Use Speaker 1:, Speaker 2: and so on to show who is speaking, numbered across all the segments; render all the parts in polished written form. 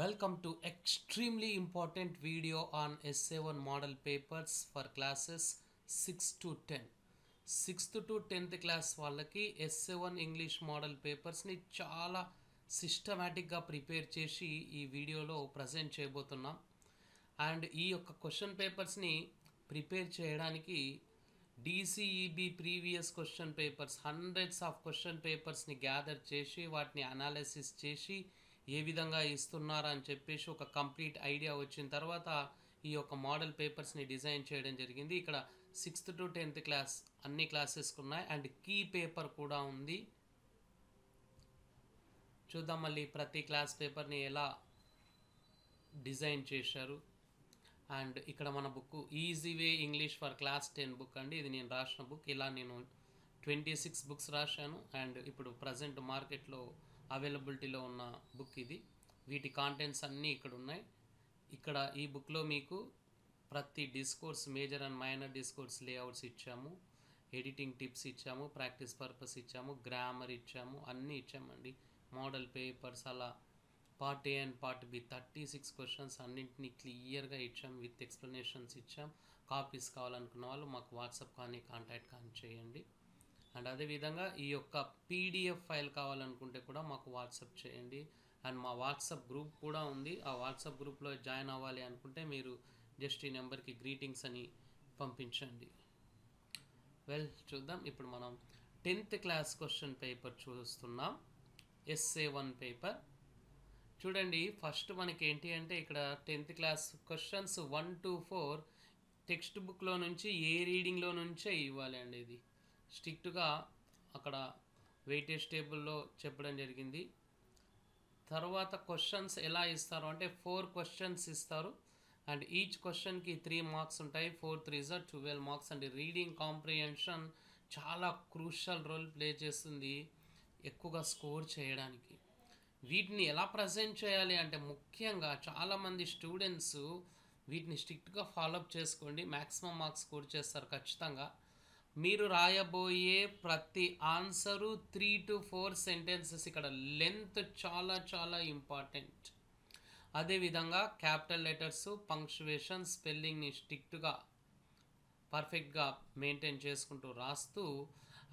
Speaker 1: Welcome to extremely important video on SA1 model papers for classes 6 to 10. 6th to 10th class వాళ్ళకి SA1 English model పేపర్స్ని చాలా సిస్టమేటిక్గా prepare చేసి ఈ వీడియోలో present చేయబోతున్నాం. అండ్ ఈ యొక్క క్వశ్చన్ పేపర్స్ని ప్రిపేర్ చేయడానికి DCEB previous question papers hundreds of question పేపర్స్ని గ్యాదర్ చేసి వాటిని అనాలిసిస్ చేసి ఏ విధంగా ఇస్తున్నారని చెప్పేసి ఒక కంప్లీట్ ఐడియా వచ్చిన తర్వాత ఈ యొక్క మోడల్ పేపర్స్ని డిజైన్ చేయడం జరిగింది. ఇక్కడ 6th to 10th క్లాస్ అన్ని క్లాసెస్కి ఉన్నాయి అండ్ కీ పేపర్ కూడా ఉంది. చూద్దాం మళ్ళీ ప్రతి క్లాస్ పేపర్ని ఎలా డిజైన్ చేశారు. అండ్ ఇక్కడ మన book easy way English for class 10 book అండి. ఇది నేను రాసిన బుక్. ఇలా నేను 26 బుక్స్ రాశాను అండ్ ఇప్పుడు ప్రజెంట్ మార్కెట్లో అవైలబిలిటీలో ఉన్న బుక్ ఇది. వీటి కాంటెంట్స్ అన్నీ ఇక్కడ ఉన్నాయి. ఇక్కడ ఈ బుక్లో మీకు ప్రతి discourse major and minor discourse layouts ఇచ్చాము, ఎడిటింగ్ టిప్స్ ఇచ్చాము, ప్రాక్టీస్ పర్పస్ ఇచ్చాము, గ్రామర్ ఇచ్చాము, అన్నీ ఇచ్చామండి. మోడల్ పేపర్స్ అలా part A and part B 36 questions అన్నింటినీ క్లియర్గా ఇచ్చాం, విత్ ఎక్స్ప్లెనేషన్స్ ఇచ్చాం. కాపీస్ కావాలనుకున్న వాళ్ళు మాకు వాట్సాప్ కానీ కాంటాక్ట్ కానీ చేయండి. అండ్ అదేవిధంగా ఈ యొక్క PDF ఫైల్ కావాలనుకుంటే కూడా మాకు వాట్సాప్ చేయండి. అండ్ మా వాట్సాప్ గ్రూప్ కూడా ఉంది. ఆ వాట్సాప్ గ్రూప్లో జాయిన్ అవ్వాలి అనుకుంటే మీరు జస్ట్ ఈ నెంబర్కి గ్రీటింగ్స్ అని పంపించండి. చూద్దాం. ఇప్పుడు మనం 10th క్లాస్ క్వశ్చన్ పేపర్ చూస్తున్నాం. SA1 పేపర్ చూడండి. ఫస్ట్ మనకి ఏంటి అంటే ఇక్కడ 10th class questions 1 to 4 text బుక్లో నుంచి ఏ రీడింగ్లో నుంచే ఇవ్వాలి అండి. ఇది స్ట్రిక్ట్గా అక్కడ వెయిటేజ్ టేబుల్లో చెప్పడం జరిగింది. తర్వాత క్వశ్చన్స్ ఎలా ఇస్తారు అంటే 4 క్వశ్చన్స్ ఇస్తారు అండ్ ఈచ్ క్వశ్చన్కి 3 మార్క్స్ ఉంటాయి. 4 3s 12 marks and reading comprehension చాలా క్రూషల్ రోల్ ప్లే చేస్తుంది ఎక్కువగా స్కోర్ చేయడానికి. వీటిని ఎలా ప్రజెంట్ చేయాలి అంటే ముఖ్యంగా చాలామంది స్టూడెంట్స్ వీటిని స్ట్రిక్ట్గా ఫాలోఅప్ చేసుకోండి, మ్యాక్సిమం మార్క్స్ స్కోర్ చేస్తారు ఖచ్చితంగా. మీరు రాయబోయే ప్రతి ఆన్సరు 3 to 4 సెంటెన్సెస్. ఇక్కడ లెంత్ చాలా చాలా ఇంపార్టెంట్. అదేవిధంగా క్యాపిటల్ లెటర్స్, పంక్చువేషన్, స్పెల్లింగ్ని స్ట్రిక్ట్గా పర్ఫెక్ట్గా మెయింటైన్ చేసుకుంటూ రాస్తూ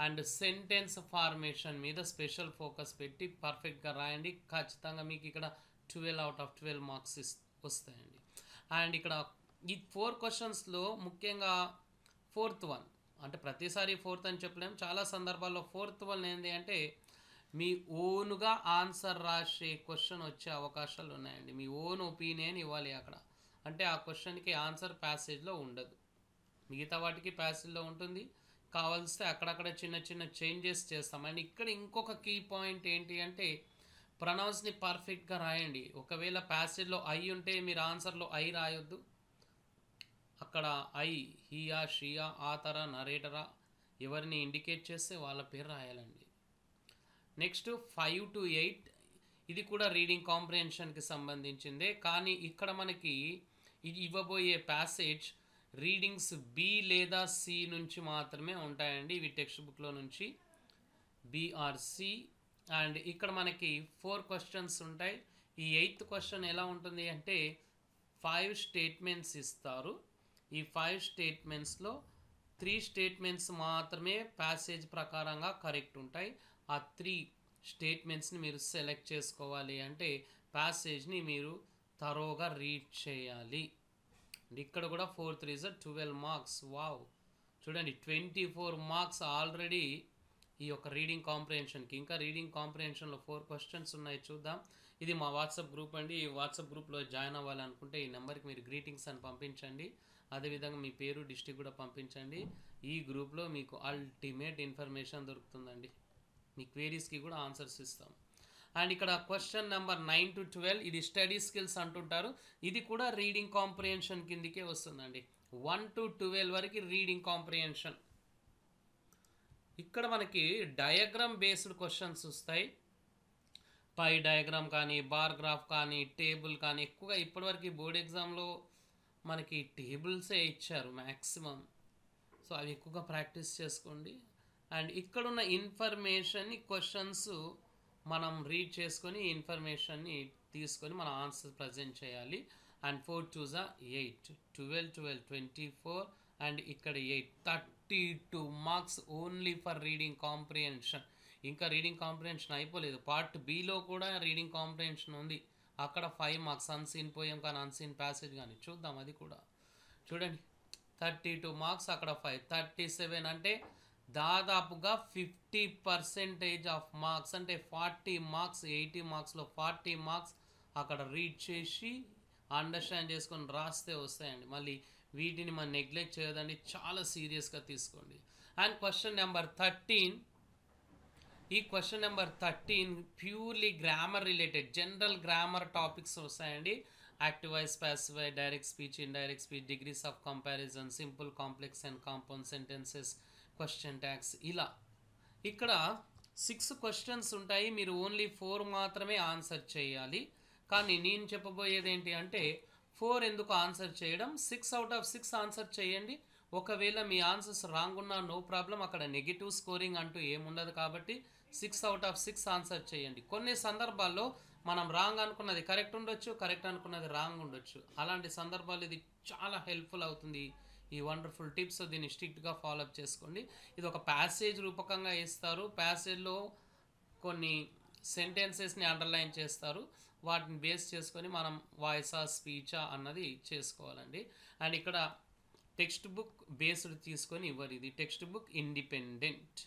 Speaker 1: అండ్ సెంటెన్స్ ఫార్మేషన్ మీద స్పెషల్ ఫోకస్ పెట్టి పర్ఫెక్ట్గా రాయండి. ఖచ్చితంగా మీకు ఇక్కడ 12 out of 12 మార్క్స్ వస్తాయండి. అండ్ ఇక్కడ ఈ 4 క్వశ్చన్స్లో ముఖ్యంగా 4th one అంటే ప్రతిసారి 4th అని చెప్పలేము, చాలా సందర్భాల్లో 4th one ఏంటి అంటే మీ ఓన్గా ఆన్సర్ రాసే క్వశ్చన్ వచ్చే అవకాశాలు ఉన్నాయండి. మీ ఓన్ ఒపీనియన్ ఇవ్వాలి అక్కడ. అంటే ఆ క్వశ్చన్కి ఆన్సర్ ప్యాసేజ్లో ఉండదు, మిగతా వాటికి ప్యాసేజ్లో ఉంటుంది. కావాల్స్తే అక్కడక్కడ చిన్న చిన్న చేంజెస్ చేస్తాం. అండ్ ఇక్కడ ఇంకొక కీ పాయింట్ ఏంటి అంటే ప్రొనౌన్స్ని పర్ఫెక్ట్గా రాయండి. ఒకవేళ ప్యాసేజ్లో ఐ ఉంటే మీరు ఆన్సర్లో ఐ రాయొద్దు. అక్కడ ఐ హీయా, షియా, ఆతరా, నరేటరా ఎవరిని ఇండికేట్ చేస్తే వాళ్ళ పేరు రాయాలండి. నెక్స్ట్ 5 to 8 ఇది కూడా రీడింగ్ కాంప్రిహెన్షన్కి సంబంధించిందే, కానీ ఇక్కడ మనకి ఇది ఇవ్వబోయే ప్యాసేజ్ రీడింగ్స్ B లేదా C నుంచి మాత్రమే ఉంటాయండి. ఇవి టెక్స్ట్ బుక్లో నుంచి B or C. అండ్ ఇక్కడ మనకి 4 క్వశ్చన్స్ ఉంటాయి. ఈ 8th క్వశ్చన్ ఎలా ఉంటుంది అంటే 5 స్టేట్మెంట్స్ ఇస్తారు. ఈ 5 స్టేట్మెంట్స్లో 3 స్టేట్మెంట్స్ మాత్రమే ప్యాసేజ్ ప్రకారంగా కరెక్ట్ ఉంటాయి. ఆ 3 స్టేట్మెంట్స్ని మీరు సెలెక్ట్ చేసుకోవాలి అంటే ప్యాసేజ్ని మీరు తరోగా రీడ్ చేయాలి. ఇక్కడ కూడా 4 3s 12 మార్క్స్. వావ్, చూడండి 24 మార్క్స్ ఆల్రెడీ ఈ యొక్క రీడింగ్ కాంప్రిహెన్షన్కి. ఇంకా రీడింగ్ కాంప్రిహెన్షన్లో 4 క్వశ్చన్స్ ఉన్నాయి, చూద్దాం. ఇది మా వాట్సాప్ గ్రూప్ అండి. ఈ వాట్సాప్ గ్రూప్లో జాయిన్ అవ్వాలనుకుంటే ఈ నెంబర్కి మీరు గ్రీటింగ్స్ అని పంపించండి. అదేవిధంగా మీ పేరు, డిస్ట్రిక్ట్ కూడా పంపించండి. ఈ గ్రూప్లో మీకు అల్టిమేట్ ఇన్ఫర్మేషన్ దొరుకుతుందండి. మీ క్వేరీస్కి కూడా ఆన్సర్స్ ఇస్తాం. అండ్ ఇక్కడ క్వశ్చన్ నెంబర్ 9 to 12 ఇది స్టడీ స్కిల్స్ అంటుంటారు. ఇది కూడా రీడింగ్ కాంప్రిహెన్షన్ కిందికే వస్తుందండి. 1 to 12 వరకు రీడింగ్ కాంప్రిహెన్షన్. ఇక్కడ మనకి డయాగ్రామ్ బేస్డ్ క్వశ్చన్స్ వస్తాయి. పై డయాగ్రామ్ కానీ, బార్ గ్రాఫ్ కానీ, టేబుల్ కానీ. ఎక్కువగా ఇప్పటివరకు బోర్డ్ ఎగ్జామ్లో మనకి టేబుల్సే ఇచ్చారు మ్యాక్సిమం. సో అవి ఎక్కువగా ప్రాక్టీస్ చేసుకోండి. అండ్ ఇక్కడున్న ఇన్ఫర్మేషన్ని క్వశ్చన్స్ మనం రీడ్ చేసుకొని ఇన్ఫర్మేషన్ని తీసుకొని మన ఆన్సర్ ప్రజెంట్ చేయాలి. అండ్ 4 2s are 8, 12 12 24 అండ్ ఇక్కడ 8, 32 marks only for reading comprehension. ఇంకా రీడింగ్ కాంప్రిహెన్షన్ అయిపోలేదు, పార్ట్ బిలో కూడా రీడింగ్ కాంప్రిహెన్షన్ ఉంది. అక్కడ 5 మార్క్స్ అన్సీన్ పోయం కానీ అన్సీన్ ప్యాసేజ్ కానీ చూద్దాం. అది కూడా చూడండి, 32 మార్క్స్, అక్కడ 5, 37 అంటే దాదాపుగా 50% ఆఫ్ మార్క్స్. అంటే 40 మార్క్స్, 80 మార్క్స్లో 40 మార్క్స్ అక్కడ రీడ్ చేసి అండర్స్టాండ్ చేసుకొని రాస్తే వస్తాయండి. మళ్ళీ వీటిని మనం నెగ్లెక్ట్ చేయదండి, చాలా సీరియస్గా తీసుకోండి. అండ్ క్వశ్చన్ నెంబర్ 13, ఈ question number 13 purely grammar related, general grammar topics వస్తాయండి. Active voice, passive voice, direct speech, indirect speech, degrees of comparison, simple, complex and compound sentences, question tags, ఇలా ఇక్కడ 6 క్వశ్చన్స్ ఉంటాయి. మీరు ఓన్లీ 4 మాత్రమే answer చేయాలి. కానీ నేను చెప్పబోయేది ఏంటి అంటే 4 ఎందుకు ఆన్సర్ చేయడం, 6 out of 6 ఆన్సర్ చేయండి. ఒకవేళ మీ ఆన్సర్స్ రాంగ్ ఉన్నా నో ప్రాబ్లం, అక్కడ నెగిటివ్ స్కోరింగ్ అంటూ ఏముండదు. కాబట్టి 6 out of 6 ఆన్సర్ చేయండి. కొన్ని సందర్భాల్లో మనం రాంగ్ అనుకున్నది కరెక్ట్ ఉండొచ్చు, కరెక్ట్ అనుకున్నది రాంగ్ ఉండొచ్చు. అలాంటి సందర్భాలు ఇది చాలా హెల్ప్ఫుల్ అవుతుంది, ఈ వండర్ఫుల్ టిప్స్. దీన్ని స్ట్రిక్ట్గా ఫాలోఅప్ చేసుకోండి. ఇది ఒక ప్యాసేజ్ రూపకంగా ఇస్తారు. ప్యాసేజ్లో కొన్ని సెంటెన్సెస్ని అండర్లైన్ చేస్తారు. వాటిని బేస్ చేసుకొని మనం వాయిసా స్పీచా అన్నది చేసుకోవాలండి. అండ్ ఇక్కడ టెక్స్ట్ బుక్ బేస్డ్ తీసుకొని ఇవ్వరు, ఇది టెక్స్ట్ బుక్ ఇండిపెండెంట్.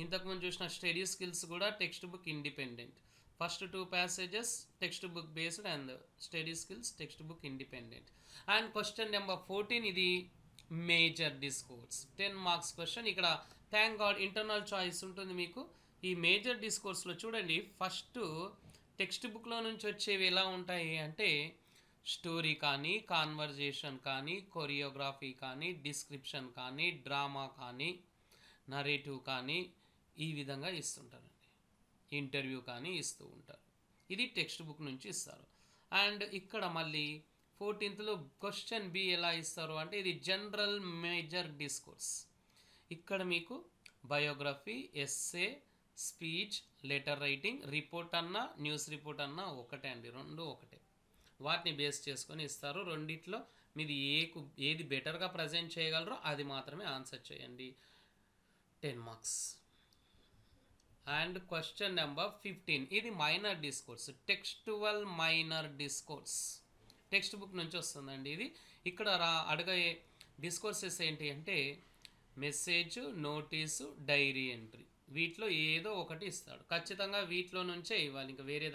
Speaker 1: ఇంతకుముందు చూసిన స్టడీ స్కిల్స్ కూడా text book independent. First 2 passages text book based and study skills text book independent. And question number 14, ఇది మేజర్ డిస్కోర్స్, 10 మార్క్స్ క్వశ్చన్. ఇక్కడ థ్యాంక్ గాడ్ ఇంటర్నల్ చాయిస్ ఉంటుంది మీకు. ఈ మేజర్ డిస్కోర్స్లో చూడండి, first text బుక్లో నుంచి వచ్చేవి ఎలా ఉంటాయి అంటే స్టోరీ కానీ, కాన్వర్జేషన్ కానీ, కొరియోగ్రఫీ కానీ, డిస్క్రిప్షన్ కానీ, డ్రామా కానీ, నరేటివ్ కానీ, ఈ విధంగా ఇస్తుంటారండి. ఇంటర్వ్యూ కానీ ఇస్తూ ఉంటారు. ఇది టెక్స్ట్ బుక్ నుంచి ఇస్తారు. అండ్ ఇక్కడ మళ్ళీ 14th క్వశ్చన్ బి ఎలా ఇస్తారు అంటే ఇది జనరల్ మేజర్ డిస్కోర్స్. ఇక్కడ మీకు biography, essay, speech, letter writing, report అన్నా న్యూస్ రిపోర్ట్ అన్నా ఒకటే అండి, రెండు ఒకటే. వాటిని బేస్ చేసుకొని ఇస్తారు. రెండిట్లో మీది ఏది బెటర్గా ప్రజెంట్ చేయగలరో అది మాత్రమే ఆన్సర్ చేయండి. 10 మార్క్స్. అండ్ క్వశ్చన్ నెంబర్ 15, ఇది minor discourse, textual minor discourse, text book నుంచి వస్తుందండి. ఇది ఇక్కడ అడిగే డిస్కోర్సెస్ ఏంటి అంటే మెసేజ్, నోటీసు, డైరీ ఎంట్రీ, వీటిలో ఏదో ఒకటి ఇస్తాడు. ఖచ్చితంగా వీటిలో నుంచే ఇవ్వాలి, ఇంకా వేరే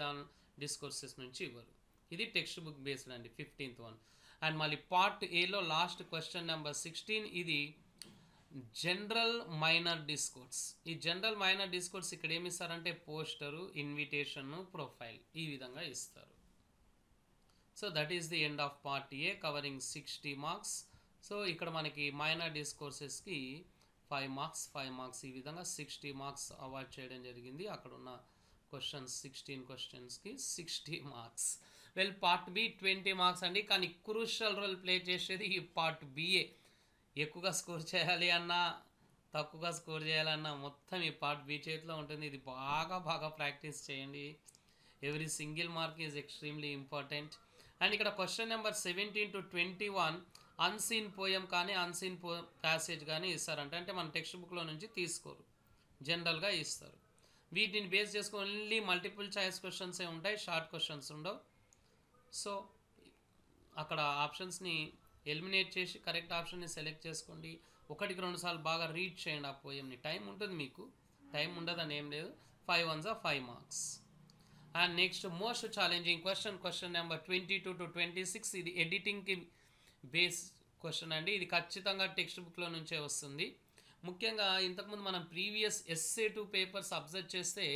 Speaker 1: డిస్కోర్సెస్ నుంచి ఇవ్వరు. ఇది టెక్స్ట్ బుక్ బేస్డ్ అండి, 15th one. అండ్ మళ్ళీ పార్ట్ ఏలో లాస్ట్ క్వశ్చన్ నెంబర్ 16, ఇది జనరల్ మైనర్ డిస్కోర్స్. ఈ జనరల్ మైనర్ డిస్కోర్స్ ఇక్కడ ఏమి ఇస్తారంటే పోస్టరు, ఇన్విటేషన్, ప్రొఫైల్, ఈ విధంగా ఇస్తారు. So that is the end of part A covering 60 marks. So ఇక్కడ మనకి మైనర్ డిస్కోర్సెస్కి 5 మార్క్స్ 5 మార్క్స్, ఈ విధంగా 60 మార్క్స్ అవార్డ్ చేయడం జరిగింది. అక్కడ ఉన్న క్వశ్చన్స్ 16 క్వశ్చన్స్కి 60 marks. Well part B 20 marks అండి. కానీ క్రూషియల్ రోల్ ప్లే చేసేది ఈ పార్ట్ బిఏ. ఎక్కువగా స్కోర్ చేయాలి అన్నా తక్కువగా స్కోర్ చేయాలన్నా మొత్తం ఈ పార్ట్ బి చేతిలో ఉంటుంది. ఇది బాగా ప్రాక్టీస్ చేయండి. Every single mark is extremely important. And ఇక్కడ question number 17 to 21 unseen poem కానీ అన్సీన్ ప్యాసేజ్ కానీ ఇస్తారంట. అంటే మన టెక్స్ట్ బుక్లో నుంచి తీసుకోరు, జనరల్గా ఇస్తారు. వీటిని బేస్ చేసుకొని ఓన్లీ మల్టిపుల్ చాయిస్ క్వశ్చన్సే ఉంటాయి, షార్ట్ క్వశ్చన్స్ ఉండవు. సో అక్కడ ఆప్షన్స్ని ఎలిమినేట్ చేసి కరెక్ట్ ఆప్షన్ని సెలెక్ట్ చేసుకోండి. 1-2 సార్లు బాగా రీడ్ చేయండి ఆ పోయంని. టైం ఉంటుంది మీకు, టైం ఉండదని ఏం లేదు. 5 ones are 5 marks. And next most challenging question number 22 to 26, ఇది ఎడిటింగ్కి బేస్ క్వశ్చన్ అండి. ఇది ఖచ్చితంగా టెక్స్ట్ బుక్లో నుంచే వస్తుంది. ముఖ్యంగా ఇంతకుముందు మనం ప్రీవియస్ SA2 పేపర్స్ అబ్జర్వ్ చేస్తే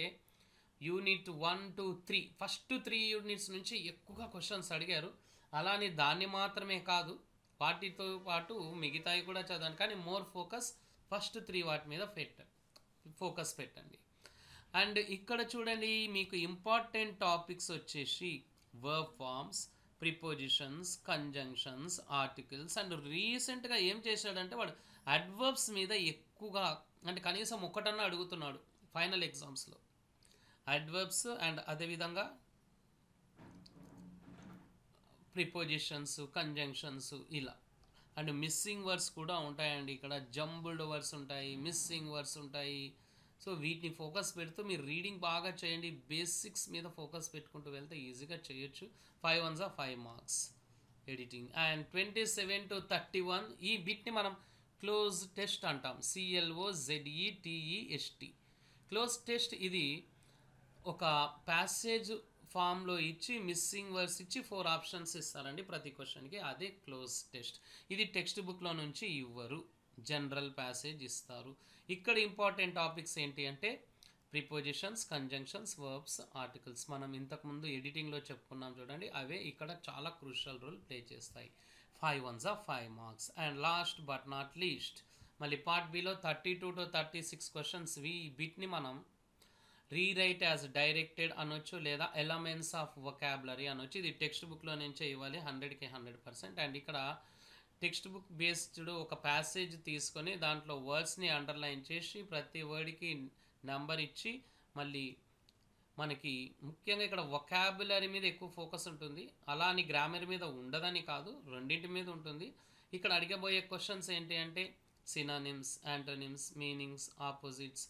Speaker 1: యూనిట్ 1 to 3 ఫస్ట్ 3 యూనిట్స్ నుంచి ఎక్కువగా క్వశ్చన్స్ అడిగారు. అలానే దాన్ని మాత్రమే కాదు, వాటితో పాటు మిగతాయి కూడా చదవండి. కానీ మోర్ ఫోకస్ ఫస్ట్ 3 వాటి మీద ఫోకస్ పెట్టండి. అండ్ ఇక్కడ చూడండి, మీకు ఇంపార్టెంట్ టాపిక్స్ వచ్చేసి verb forms, prepositions, conjunctions, articles. And రీసెంట్గా ఏం చేశాడంటే వాడు అడ్వర్బ్స్ మీద ఎక్కువగా, అంటే కనీసం ఒకటన్నా అడుగుతున్నాడు ఫైనల్ ఎగ్జామ్స్లో. అడ్వర్బ్స్ అండ్ అదేవిధంగా ప్రిపోజిషన్స్, కంజంక్షన్స్ ఇలా. అండ్ మిస్సింగ్ వర్డ్స్ కూడా ఉంటాయండి. ఇక్కడ జంబుల్డ్ వర్డ్స్ ఉంటాయి, మిస్సింగ్ వర్డ్స్ ఉంటాయి. సో వీటిని ఫోకస్ పెడుతూ మీరు రీడింగ్ బాగా చేయండి. బేసిక్స్ మీద ఫోకస్ పెట్టుకుంటూ వెళ్తే ఈజీగా చేయొచ్చు. 5 ones are 5 marks editing. And 27 to 31 ఈ బిట్ని మనం క్లోజ్ టెస్ట్ అంటాం. CLOZETEST cloze test. ఇది ఒక ప్యాసేజ్ ఫామ్లో ఇచ్చి మిస్సింగ్ వర్డ్స్ ఇచ్చి 4 ఆప్షన్స్ ఇస్తారండి ప్రతి క్వశ్చన్కి. అదే క్లోజ్ టెస్ట్. ఇది టెక్స్ట్ బుక్లో నుంచి ఇవ్వరు, జనరల్ ప్యాసేజ్ ఇస్తారు. ఇక్కడ ఇంపార్టెంట్ టాపిక్స్ ఏంటి అంటే ప్రిపోజిషన్స్, కంజంక్షన్స్, వర్బ్స్, ఆర్టికల్స్. మనం ఇంతకుముందు ఎడిటింగ్లో చెప్పుకున్నాం చూడండి, అవే ఇక్కడ చాలా క్రూషియల్ రోల్ ప్లే చేస్తాయి. 5 ones are 5 marks. And last but not least మళ్ళీ పార్ట్ బిలో 32 to 36 క్వశ్చన్స్. ఈ బిట్ని మనం రీరైట్ యాజ్ డైరెక్టెడ్ అనొచ్చు, లేదా ఎలమెంట్స్ ఆఫ్ వొకాబులరీ అనొచ్చు. ఇది టెక్స్ట్ బుక్లో నుంచే ఇవ్వాలి 100కి 100%. అండ్ ఇక్కడ టెక్స్ట్ బుక్ బేస్డ్ ఒక ప్యాసేజ్ తీసుకొని దాంట్లో వర్డ్స్ని అండర్లైన్ చేసి ప్రతి వర్డ్కి నెంబర్ ఇచ్చి మళ్ళీ మనకి ముఖ్యంగా ఇక్కడ వొకాబులరీ మీద ఎక్కువ ఫోకస్ ఉంటుంది. అలా అని గ్రామర్ మీద ఉండదని కాదు, రెండింటి మీద ఉంటుంది. ఇక్కడ అడిగబోయే క్వశ్చన్స్ ఏంటి అంటే synonyms, antonyms, meanings, opposites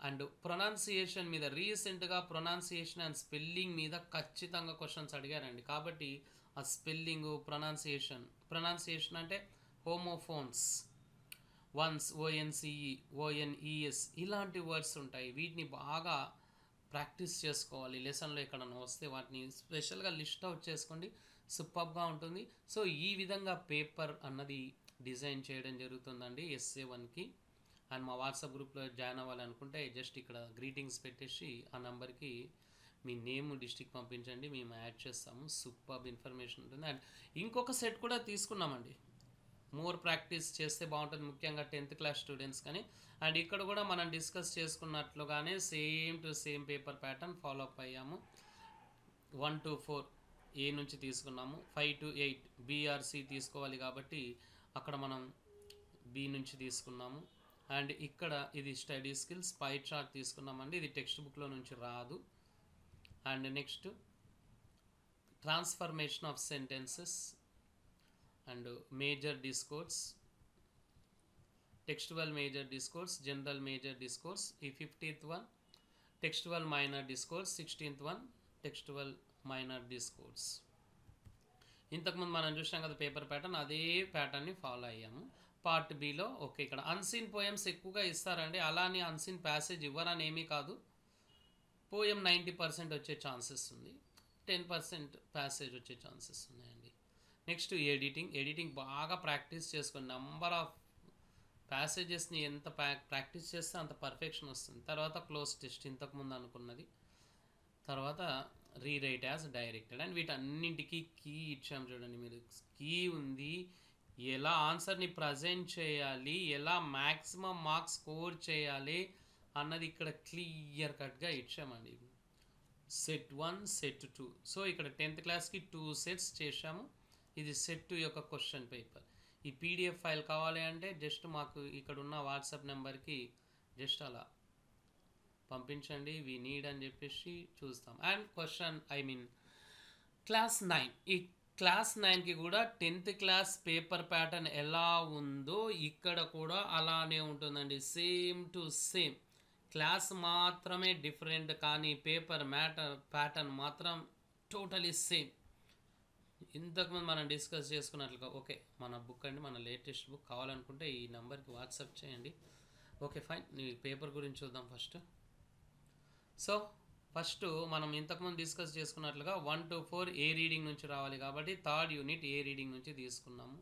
Speaker 1: and pronunciation మీద. రీసెంట్గా ప్రొనౌన్సియేషన్ అండ్ స్పెల్లింగ్ మీద ఖచ్చితంగా క్వశ్చన్స్ అడిగారండి. కాబట్టి ఆ స్పెల్లింగ్, ప్రొనౌన్సియేషన్ అంటే హోమోఫోన్స్, వన్స్, ONCE, ONES ఇలాంటి వర్డ్స్ ఉంటాయి. వీటిని బాగా ప్రాక్టీస్ చేసుకోవాలి. లెసన్లో ఎక్కడన్నా వస్తే వాటిని స్పెషల్గా లిస్ట్ అవుట్ చేసుకోండి, సూపర్గా ఉంటుంది. సో ఈ విధంగా పేపర్ అన్నది డిజైన్ చేయడం జరుగుతుందండి SA1కి. అండ్ మా వాట్సాప్ గ్రూప్లో జాయిన్ అవ్వాలనుకుంటే జస్ట్ ఇక్కడ గ్రీటింగ్స్ పెట్టేసి ఆ నెంబర్కి మీ నేమ్, డిస్ట్రిక్ట్ పంపించండి, మేము యాడ్ చేస్తాము. సూపర్ ఇన్ఫర్మేషన్ ఉంటుంది. అండ్ ఇంకొక సెట్ కూడా తీసుకున్నామండి. మోర్ ప్రాక్టీస్ చేస్తే బాగుంటుంది, ముఖ్యంగా 10th క్లాస్ స్టూడెంట్స్ కానీ. అండ్ ఇక్కడ కూడా మనం డిస్కస్ చేసుకున్నట్లుగానే same to same paper pattern follow up అయ్యాము. 1 to 4 A నుంచి తీసుకున్నాము, 5 to 8 BRC తీసుకోవాలి కాబట్టి అక్కడ మనం B నుంచి తీసుకున్నాము. అండ్ ఇక్కడ ఇది స్టడీ స్కిల్స్ పై చార్ట్ తీసుకున్నామండి. ఇది టెక్స్ట్ బుక్లో నుంచి రాదు. And next transformation of sentences and major discourse, textual major discourse, general major discourse. ఈ 15th one textual minor discourse, 16th one textual minor discourse. ఇంతకుముందు మనం చూసాం కదా పేపర్ ప్యాటర్న్, అదే ప్యాటర్న్ని ఫాలో అయ్యాము. పార్ట్ బిలో ఓకే ఇక్కడ అన్సీన్ పోయమ్స్ ఎక్కువగా ఇస్తారండి. అలా అని అన్సీన్ ప్యాసేజ్ ఇవ్వరని ఏమీ కాదు. పోయం 90% వచ్చే ఛాన్సెస్ ఉంది, 10% ప్యాసేజ్ వచ్చే ఛాన్సెస్ ఉన్నాయండి. నెక్స్ట్ ఎడిటింగ్ బాగా ప్రాక్టీస్ చేసుకొని నంబర్ ఆఫ్ ప్యాసేజెస్ని ఎంత ప్రాక్టీస్ చేస్తే అంత పర్ఫెక్షన్ వస్తుంది. తర్వాత క్లోజ్ టెస్ట్ ఇంతకుముందు అనుకున్నది, తర్వాత రీరైట్ యాజ్ డైరెక్టెడ్. అండ్ వీటన్నింటికి కీ ఇచ్చాము చూడండి, మీరు కీ ఉంది. ఎలా ఆన్సర్ని ప్రజెంట్ చేయాలి, ఎలా మ్యాక్సిమం మార్క్స్ స్కోర్ చేయాలి అన్నది ఇక్కడ క్లియర్ కట్గా ఇచ్చామండి. Set 1, set 2. సో ఇక్కడ 10th క్లాస్కి 2 సెట్స్ చేశాము. ఇది సెట్ 2 యొక్క క్వశ్చన్ పేపర్. ఈ PDF ఫైల్ కావాలి అంటే జస్ట్ మాకు ఇక్కడ ఉన్న వాట్సాప్ నెంబర్కి జస్ట్ అలా పంపించండి, వి నీడ్ అని చెప్పేసి చూస్తాం. అండ్ క్లాస్ 9, ఈ క్లాస్ 9కి కూడా 10th క్లాస్ పేపర్ ప్యాటర్న్ ఎలా ఉందో ఇక్కడ కూడా అలానే ఉంటుందండి. Same to same. క్లాస్ మాత్రమే డిఫరెంట్, కానీ పేపర్ ప్యాటర్న్ మాత్రం టోటలీ సేమ్. ఇంతకుముందు మనం డిస్కస్ చేసుకున్నట్లుగా ఓకే మన బుక్ అండి, మన లేటెస్ట్ బుక్ కావాలనుకుంటే ఈ నెంబర్కి వాట్సాప్ చేయండి. Okay fine. నీ పేపర్ గురించి చూద్దాం ఫస్ట్. సో ఫస్ట్ మనం ఇంతకుముందు డిస్కస్ చేసుకున్నట్లుగా 1 to 4 ఏ రీడింగ్ నుంచి రావాలి కాబట్టి 3rd యూనిట్ ఏ రీడింగ్ నుంచి తీసుకున్నాము.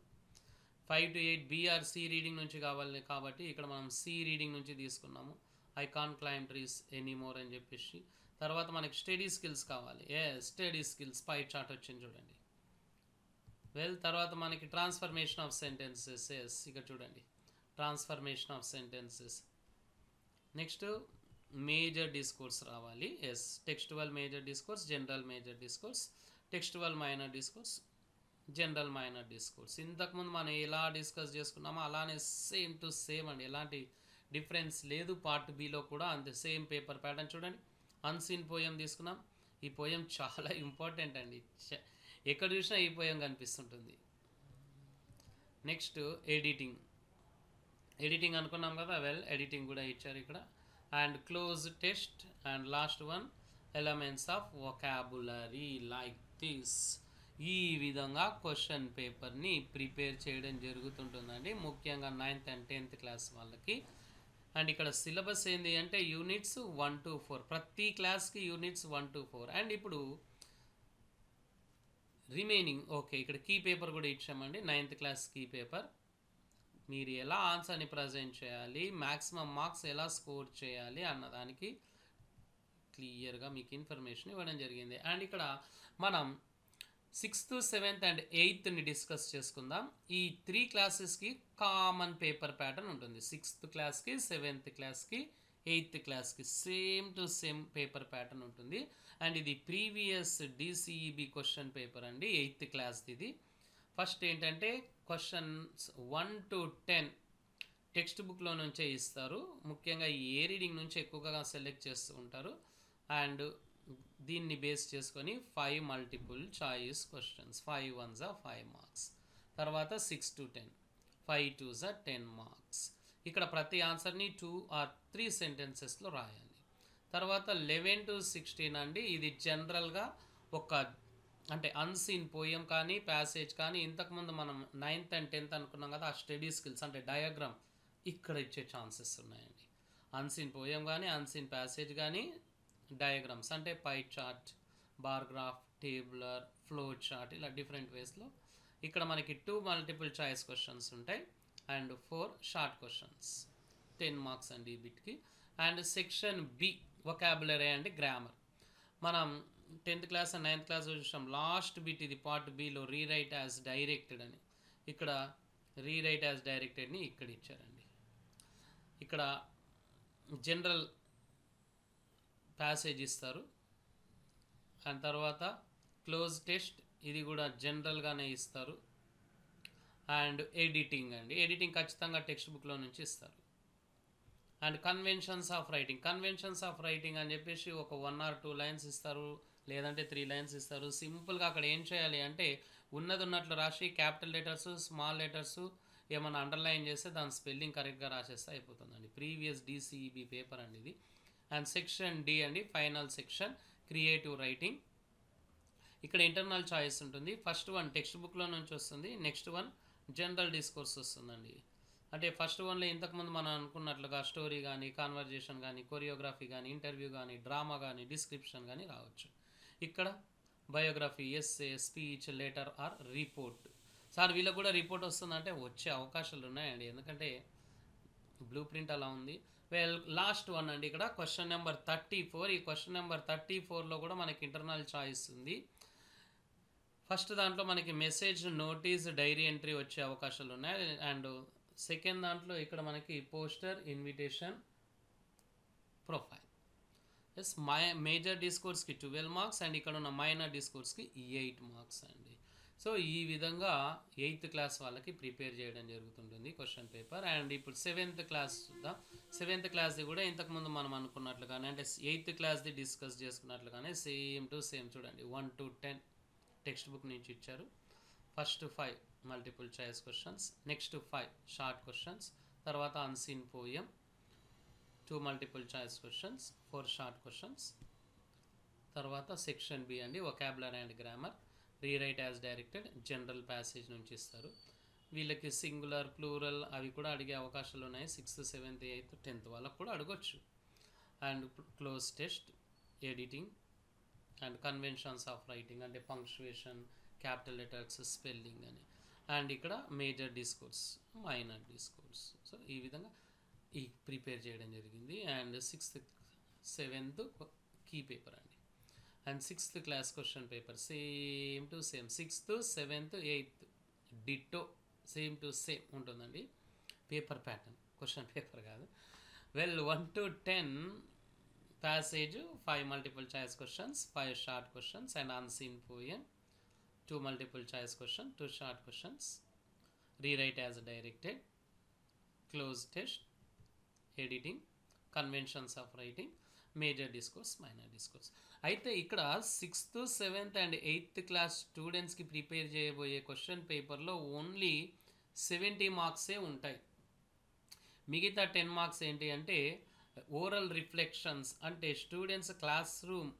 Speaker 1: 5 to 8 BRC రీడింగ్ నుంచి కావాలి కాబట్టి ఇక్కడ మనం C రీడింగ్ నుంచి తీసుకున్నాము. I can climb trees anymore అని చెప్పేసి. తర్వాత మనకి స్టడీ స్కిల్స్ కావాలి. స్టడీ స్కిల్స్ పై చార్ట్ వచ్చింది చూడండి. తర్వాత మనకి ట్రాన్స్ఫర్మేషన్ ఆఫ్ సెంటెన్సెస్, ఇక్కడ చూడండి transformation of sentences. Next major discourse రావాలి. Textual major discourse, general major discourse, textual minor discourse, general minor discourse. ఇంతకుముందు మనం ఎలా డిస్కస్ చేసుకున్నామో అలానే సేమ్ టు సేమ్ అండి, ఎలాంటి డిఫరెన్స్ లేదు. పార్ట్ బిలో కూడా అంతే సేమ్ పేపర్ ప్యాటర్న్ చూడండి. అన్సీన్ పోయం తీసుకున్నాం. ఈ పోయం చాలా ఇంపార్టెంట్ అండి, ఎక్కడ చూసినా ఈ పోయం కనిపిస్తుంటుంది. నెక్స్ట్ ఎడిటింగ్ అనుకున్నాం కదా, ఎడిటింగ్ కూడా ఇచ్చారు ఇక్కడ. And cloze test and last one elements of vocabulary like this. ఈ విధంగా క్వశ్చన్ పేపర్ని ప్రిపేర్ చేయడం జరుగుతుంటుందండి, ముఖ్యంగా 9th and 10th క్లాస్ వాళ్ళకి. అండ్ ఇక్కడ సిలబస్ ఏంటి అంటే యూనిట్స్ 1 to 4, ప్రతి క్లాస్కి యూనిట్స్ 1 to 4. అండ్ ఇప్పుడు రిమైనింగ్ ఇక్కడ కీ పేపర్ కూడా ఇచ్చామండి, 9th క్లాస్ కీ పేపర్. మీరు ఎలా ఆన్సర్ని ప్రజెంట్ చేయాలి, మ్యాక్సిమం మార్క్స్ ఎలా స్కోర్ చేయాలి అన్నదానికి క్లియర్గా మీకు ఇన్ఫర్మేషన్ ఇవ్వడం జరిగింది. అండ్ ఇక్కడ మనం 6th, 7th and 8thని డిస్కస్ చేసుకుందాం. ఈ 3 క్లాసెస్కి కామన్ పేపర్ ప్యాటర్న్ ఉంటుంది. 6th క్లాస్కి, 7th క్లాస్కి, 8th క్లాస్కి same to same paper pattern ఉంటుంది. అండ్ ఇది ప్రీవియస్ DCEB క్వశ్చన్ పేపర్ అండి, 8th క్లాస్ది ఇది. ఫస్ట్ ఏంటంటే క్వశ్చన్స్ 1 to 10 టెక్స్ట్ బుక్లో నుంచే ఇస్తారు, ముఖ్యంగా ఏ రీడింగ్ నుంచి ఎక్కువగా సెలెక్ట్ చేస్తూ ఉంటారు. అండ్ దీన్ని బేస్ చేసుకొని 5 multiple choice questions, 5 ones are 5 marks. తర్వాత 6 to 10, 5 2s are 10 marks. ఇక్కడ ప్రతి ఆన్సర్ని 2 or 3 సెంటెన్సెస్లో రాయాలి. తర్వాత 11 to 16 అండి, ఇది జనరల్గా అంటే అన్సీన్ పోయం కానీ ప్యాసేజ్ కానీ, ఇంతకుముందు మనం 9th and 10th అనుకున్నాం కదా, ఆ స్టడీ స్కిల్స్ అంటే డయాగ్రామ్ ఇక్కడ ఇచ్చే ఛాన్సెస్ ఉన్నాయండి. అన్సీన్ పోయం కానీ, అన్సీన్ ప్యాసేజ్ కానీ, డయాగ్రామ్స్ అంటే pie chart, bar graph, tabular, flow chart, ఇలా డిఫరెంట్ వేస్లో. ఇక్కడ మనకి 2 మల్టిపుల్ చాయిస్ క్వశ్చన్స్ ఉంటాయి అండ్ 4 షార్ట్ క్వశ్చన్స్, 10 మార్క్స్ అండి ఈ బిట్కి. And section B vocabulary and grammar. మనం 10th class and 9th class చూసాం. లాస్ట్ బిట్ ఇది part below rewrite as directed అని. ఇక్కడ రీరైట్ యాజ్ డైరెక్టెడ్ని ఇక్కడ ఇచ్చారండి. ఇక్కడ జనరల్ ప్యాసేజ్ ఇస్తారు. అండ్ తర్వాత క్లోజ్ టెస్ట్, ఇది కూడా జనరల్గానే ఇస్తారు. అండ్ ఎడిటింగ్ అండి, ఎడిటింగ్ ఖచ్చితంగా టెక్స్ట్ బుక్లో నుంచి ఇస్తారు. అండ్ కన్వెన్షన్స్ ఆఫ్ రైటింగ్ అని చెప్పేసి ఒక 1 or 2 lines ఇస్తారు, లేదంటే 3 lines ఇస్తారు. సింపుల్గా అక్కడ ఏం చేయాలి అంటే ఉన్నది ఉన్నట్లు రాసి క్యాపిటల్ లెటర్స్, స్మాల్ లెటర్స్ ఏమైనా అండర్లైన్ చేస్తే దాని స్పెల్లింగ్ కరెక్ట్గా రాసేస్తే అయిపోతుందండి. ప్రీవియస్ DCEB పేపర్ అండి ఇది. అండ్ సెక్షన్ డి అండి, ఫైనల్ సెక్షన్ క్రియేటివ్ రైటింగ్. ఇక్కడ ఇంటర్నల్ చాయిస్ ఉంటుంది. ఫస్ట్ వన్ టెక్స్ట్ బుక్లో నుంచి వస్తుంది, నెక్స్ట్ వన్ జనరల్ డిస్కోర్స్ వస్తుందండి. అంటే ఫస్ట్ వన్లో ఇంతకుముందు మనం అనుకున్నట్లుగా స్టోరీ కానీ, కాన్వర్జేషన్ కానీ, కొరియోగ్రఫీ కానీ, ఇంటర్వ్యూ కానీ, డ్రామా కానీ, డిస్క్రిప్షన్ కానీ రావచ్చు. ఇక్కడ biography, essay, speech, letter or report. Sir వీళ్ళకి కూడా రిపోర్ట్ వస్తుందంటే వచ్చే అవకాశాలు ఉన్నాయండి, ఎందుకంటే బ్లూ ప్రింట్ అలా ఉంది. లాస్ట్ వన్ అండి, ఇక్కడ క్వశ్చన్ నెంబర్ 34. ఈ క్వశ్చన్ నెంబర్ 34లో కూడా మనకి ఇంటర్నల్ చాయిస్ ఉంది. ఫస్ట్ దాంట్లో మనకి మెసేజ్, నోటీస్, డైరీ ఎంట్రీ వచ్చే అవకాశాలు ఉన్నాయి. అండ్ సెకండ్ దాంట్లో ఇక్కడ మనకి poster, invitation, profile. As major డిస్కోర్స్కి 12 మార్క్స్ అండ్ ఇక్కడ ఉన్న మైనర్ డిస్కోర్స్కి 8 మార్క్స్ అండి. సో ఈ విధంగా 8th క్లాస్ వాళ్ళకి ప్రిపేర్ చేయడం జరుగుతుంటుంది క్వశ్చన్ పేపర్. అండ్ ఇప్పుడు 7th క్లాస్ చూద్దాం. 7th క్లాస్ది కూడా ఇంతకుముందు మనం అనుకున్నట్లుగానే, అంటే 8th క్లాస్ది డిస్కస్ చేసుకున్నట్లుగానే సేమ్ టు సేమ్ చూడండి. 1 to 10 టెక్స్ట్ బుక్ నుంచి ఇచ్చారు. First 5 multiple choice questions, next 5 short questions, తర్వాత unseen poem, 2 multiple choice questions, 4 short questions. తర్వాత సెక్షన్ బి అండి, vocabulary and grammar, rewrite as directed, general passage నుంచి ఇస్తారు. వీళ్ళకి సింగులర్, ప్లూరల్ అవి కూడా అడిగే అవకాశాలు ఉన్నాయి. 6th, 7th, 8th, 10th వాళ్ళకు కూడా అడగొచ్చు. And cloze test, editing and conventions of writing అంటే పంక్చుయేషన్, క్యాపిటల్ లెటర్స్, స్పెల్లింగ్ అని. అండ్ ఇక్కడ major discourse, minor discourse. So ఈ విధంగా ప్రిపేర్ చేయడం జరిగింది. And 6th, 7th key paper అండి. And 6th class question paper same to same, 6th, 7th, 8th ditto same to same ఉంటుందండి. Paper pattern, question paper కాదు. 1 to 10 passage, 5 multiple choice questions, 5 short questions and unseen poem, 2 multiple choice question, 2 short questions, rewrite as directed, cloze test, editing, conventions of writing major discourse, minor discourse. అయితే ఇక్కడ 6th, 7th and 8th class స్టూడెంట్స్కి prepare చేయబోయే question పేపర్లో only 70 మార్క్సే ఉంటాయి. మిగతా 10 marks ఏంటి అంటే ఓరల్ రిఫ్లెక్షన్స్, అంటే స్టూడెంట్స్ క్లాస్ రూమ్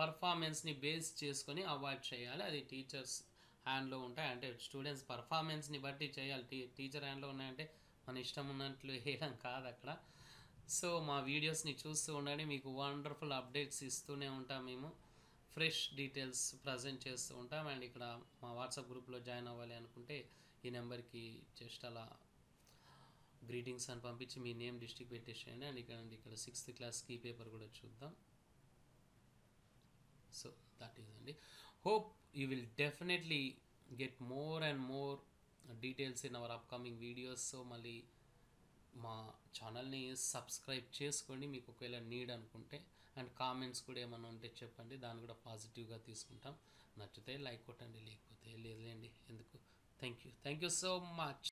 Speaker 1: పర్ఫార్మెన్స్ని బేస్ చేసుకొని అవాయిడ్ చేయాలి. అది టీచర్స్ హ్యాండ్లో ఉంటాయి, అంటే స్టూడెంట్స్ పర్ఫార్మెన్స్ని బట్టి చేయాలి. టీచర్ హ్యాండ్లో ఉన్నాయంటే మన ఇష్టం ఉన్నట్లు వేయడం కాదు అక్కడ. సో మా వీడియోస్ని చూస్తూ ఉండండి, మీకు వండర్ఫుల్ అప్డేట్స్ ఇస్తూనే ఉంటాం. మేము ఫ్రెష్ డీటెయిల్స్ ప్రజెంట్ చేస్తూ ఉంటాం. అండ్ ఇక్కడ మా వాట్సాప్ గ్రూప్లో జాయిన్ అవ్వాలి అనుకుంటే ఈ నెంబర్కి జస్ట్ అలా గ్రీటింగ్స్ అని పంపించి మీ నేమ్, డిస్ట్రిక్ట్ పెట్టేసేయండి. అండ్ ఇక్కడ 6th క్లాస్ కీ పేపర్ కూడా చూద్దాం. సో దట్ ఈస్ అండి. Hope you will definitely get more and more details in our upcoming videos. So మళ్ళీ మా ఛానల్ని సబ్స్క్రైబ్ చేసుకోండి మీకు ఒకవేళ నీడ్ అనుకుంటే. అండ్ కామెంట్స్ కూడా ఏమైనా ఉంటే చెప్పండి, దాన్ని కూడా పాజిటివ్గా తీసుకుంటాం. నచ్చితే లైక్ కొట్టండి, లేకపోతే లేదులేండి ఎందుకు. Thank you so much.